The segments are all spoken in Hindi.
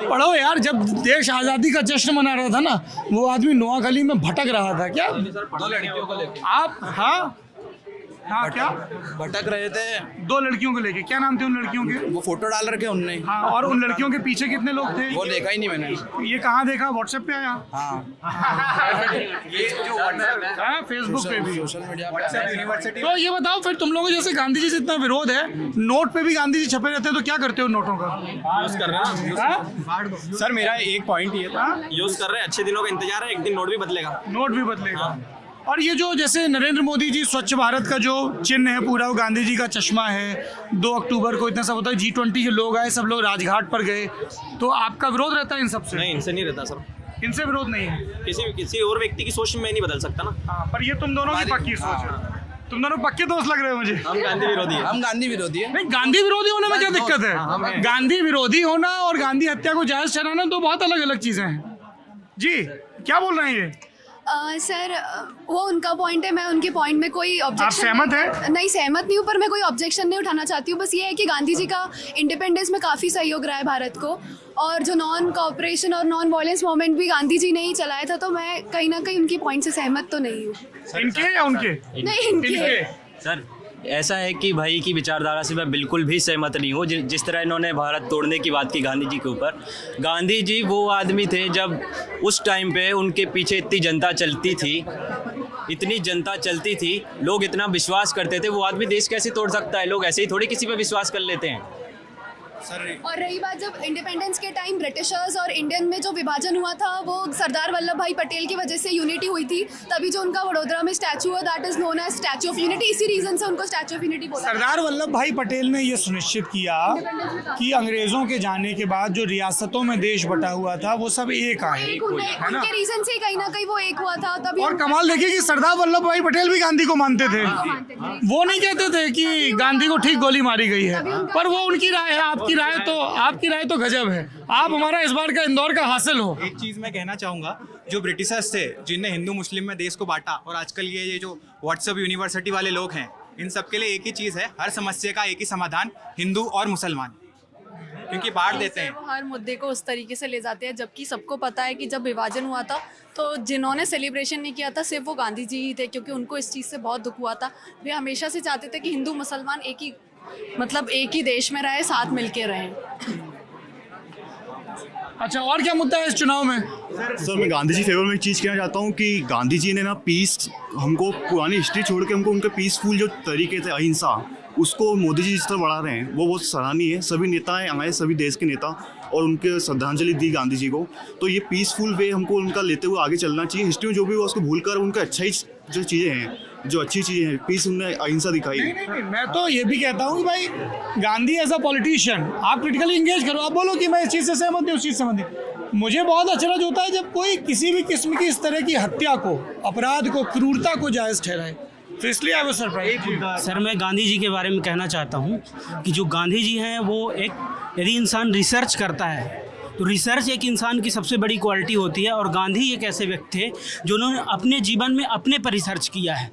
आप पढ़ो यार, जब देश आज़ादी का जश्न मना रहा था ना, वो आदमी नोआखली में भटक रहा था क्या? 2 लड़कियों को लेके आप हाँ क्या भटक रहे थे। 2 लड़कियों को लेके, क्या नाम थे उन लड़कियों के? वो फोटो डाल रखे उनने। हाँ, और उन लड़कियों के पीछे कितने लोग थे? वो देखा ही नहीं मैंने। ये कहाँ देखा? व्हाट्सएप पे आया? हाँ, ये जो व्हाट्सएप, फेसबुक पे भी, सोशल मीडिया पे। तो ये बताओ फिर, तुम लोगों जैसे गांधी जी से इतना विरोध है, नोट पे भी गांधी जी छपे रहते हैं, तो क्या करते हो नोटों का? यूज कर रहे हैं सर। मेरा एक पॉइंट ये था, यूज कर रहे हैं, अच्छे दिनों का इंतजार है, एक दिन नोट भी बदलेगा। नोट भी बदलेगा। और ये जो जैसे नरेंद्र मोदी जी स्वच्छ भारत का जो चिन्ह है पूरा, वो गांधी जी का चश्मा है। 2 अक्टूबर को इतना सब होता है, G20 के लोग आए, सब लोग राजघाट पर गए, तो आपका विरोध रहता है इन सब से? नहीं, इनसे नहीं रहता सर, इनसे विरोध नहीं है। किसी और व्यक्ति की सोच में नहीं बदल सकता ना। हाँ, पर ये तुम दोनों की पक्की सोच है। तुम दोनों पक्के दोस्त लग रहे हो मुझे। हम गांधी विरोधी हैं। हम गांधी विरोधी है। नहीं, गांधी विरोधी होने में क्या दिक्कत है? गांधी विरोधी होना और गांधी हत्या को जायज ठहराना तो बहुत अलग अलग चीजें हैं। जी, क्या बोल रहे हैं ये? सर, वो उनका पॉइंट है, मैं उनके पॉइंट में कोई ऑब्जेक्शन। आप सहमत हैं? नहीं, सहमत नहीं हूँ, पर मैं कोई ऑब्जेक्शन नहीं उठाना चाहती हूँ। बस ये है कि गांधी जी का इंडिपेंडेंस में काफ़ी सहयोग रहा है भारत को, और जो नॉन कॉपरेशन और नॉन वायलेंस मूवमेंट भी गांधी जी ने ही चलाया था, तो मैं कहीं ना कहीं उनकी पॉइंट से सहमत तो नहीं हूँ। इनके या उनके? नहीं, इनके। सर ऐसा है कि भाई की विचारधारा से मैं बिल्कुल भी सहमत नहीं हूँ। जिस तरह इन्होंने भारत तोड़ने की बात की गांधी जी के ऊपर, गांधी जी वो आदमी थे जब उस टाइम पे उनके पीछे इतनी जनता चलती थी, इतनी जनता चलती थी, लोग इतना विश्वास करते थे, वो आदमी देश कैसे तोड़ सकता है? लोग ऐसे ही थोड़ी किसी पे विश्वास कर लेते हैं। और रही बात, जब इंडिपेंडेंस के टाइम ब्रिटिशर्स और इंडियन में जो विभाजन हुआ था, वो सरदार वल्लभ भाई पटेल की वजह से यूनिटी हुई थी। तभी जो उनका वडोदरा में स्टैचू है, that is known as statue of unity. इसी रीजन से उनको स्टैचू ऑफ यूनिटी बोला। सरदार वल्लभ भाई पटेल ने ये सुनिश्चित किया कि अंग्रेजों के जाने के बाद जो रियासतों में देश बटा हुआ था, वो सब एक आए। उनके रीजन से कहीं ना कहीं वो एक हुआ था। तभी और कमाल देखिए कि सरदार वल्लभ भाई पटेल भी गांधी को मानते थे। वो नहीं कहते थे कि गांधी को ठीक गोली मारी गई है, पर वो उनकी राय है। आपकी राय तो गजब है। आप हमारा इस बार का इंदौर का हासिल हो। एक चीज़ मैं कहना चाहूँगा, जो ब्रिटिशर्स थे जिनने हिंदू मुस्लिम में देश को बांटा, और आजकल ये जो व्हाट्सएप यूनिवर्सिटी वाले लोग हैं, इन सब के लिए एक ही चीज़ है, हर समस्या का एक ही समाधान, हिंदू और मुसलमान, क्योंकि बांट देते हैं। वो हर मुद्दे को उस तरीके से ले जाते हैं, जबकि सबको पता है कि जब विभाजन हुआ था तो जिन्होंने सेलिब्रेशन नहीं किया था सिर्फ वो गांधी जी ही थे, क्योंकि उनको इस चीज़ से बहुत दुख हुआ था। वे हमेशा से चाहते थे कि हिंदू मुसलमान एक ही देश में रहे, साथ मिलके रहें। अच्छा, और क्या मुद्दा है इस चुनाव में? सर मैं गांधी जी फेवर में एक चीज़ कहना चाहता हूँ कि गांधी जी ने ना पीस, हमको पुरानी हिस्ट्री छोड़ के हमको उनके पीसफुल जो तरीके थे, अहिंसा, उसको मोदी जी जिस तरह बढ़ा रहे हैं, वो बहुत सराहनीय है। सभी नेताएं आए, सभी देश के नेता, और उनके श्रद्धांजलि दी गांधी जी को। तो ये पीसफुल वे हमको उनका लेते हुए आगे चलना चाहिए। हिस्ट्री में जो भी हुआ उसको भूल कर उनका अच्छा ही जो चीज़ें हैं, जो अच्छी चीज़ें हैं, पीस, उन्होंने अहिंसा दिखाई। नहीं, मैं तो ये भी कहता हूँ कि भाई गांधी एज अ पॉलिटिशियन आप क्रिटिकली इंगेज करो। आप बोलो कि मैं इस चीज़ से सहमत नहीं, उस चीज़ से सहमत नहीं। मुझे बहुत अचरज होता है जब कोई किसी भी किस्म की इस तरह की हत्या को, अपराध को, क्रूरता को जायज़ ठहराए, तो इसलिए आई वाज सरप्राइज्ड। सर मैं गांधी जी के बारे में कहना चाहता हूँ कि जो गांधी जी हैं, वो यदि इंसान रिसर्च करता है तो रिसर्च एक इंसान की सबसे बड़ी क्वालिटी होती है, और गांधी एक ऐसे व्यक्ति थे जो उन्होंने अपने जीवन में अपने पर रिसर्च किया है।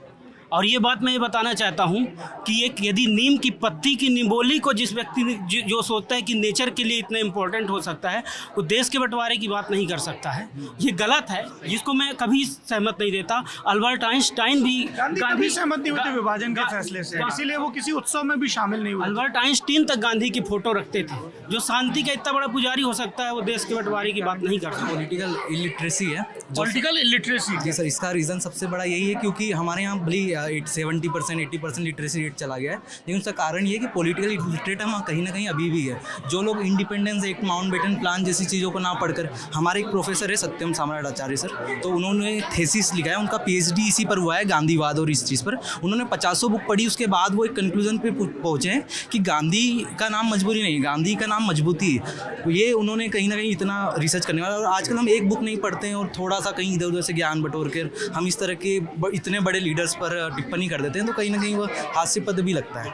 और ये बात मैं ये बताना चाहता हूँ कि एक यदि नीम की पत्ती की निबोली को जिस व्यक्ति ने जो सोचता है कि नेचर के लिए इतना इम्पोर्टेंट हो सकता है, वो देश के बंटवारे की बात नहीं कर सकता है। ये गलत है, जिसको मैं कभी सहमत नहीं देता। अल्बर्ट आइंस्टाइन भी गांधी सहमत नहीं होते विभाजन के फैसले से, इसीलिए वो किसी उत्सव में भी शामिल नहीं हुए। अल्बर्ट आइंस्टाइन तक गांधी की फोटो रखते थे। जो शांति का इतना बड़ा पुजारी हो सकता है, वो देश के बंटवारे की बात नहीं कर सकता। पॉलिटिकल इलिटरेसी है। Political illiteracy. जी सर, इसका रीज़न सबसे बड़ा यही है क्योंकि हमारे यहाँ भली 70% 80% लिटरेसी रेट चला गया है, लेकिन उसका कारण ये है कि पॉलिटिकल इलिटरेट हम कहीं ना कहीं अभी भी है। जो लोग इंडिपेंडेंस एक्ट, माउंटबेटन प्लान जैसी चीज़ों को ना पढ़कर, हमारे एक प्रोफेसर है सत्यम साम्राट आचार्य सर, तो उन्होंने थेसिस लिखा है, उनका PhD इसी पर हुआ है, गांधीवाद और इस चीज़ पर। उन्होंने 50 बुक पढ़ी, उसके बाद वो एक कंक्लूजन पे पहुँचे हैं कि गांधी का नाम मजबूरी नहीं, गांधी का नाम मजबूती है। ये उन्होंने कहीं ना कहीं इतना रिसर्च करने वाला। और आजकल हम एक बुक नहीं पढ़ते हैं और थोड़ा सा कहीं इधर उधर से ज्ञान बटोर कर हम इस तरह के इतने बड़े लीडर्स पर टिप्पणी कर देते हैं, तो कहीं ना कहीं वो हास्यास्पद भी लगता है।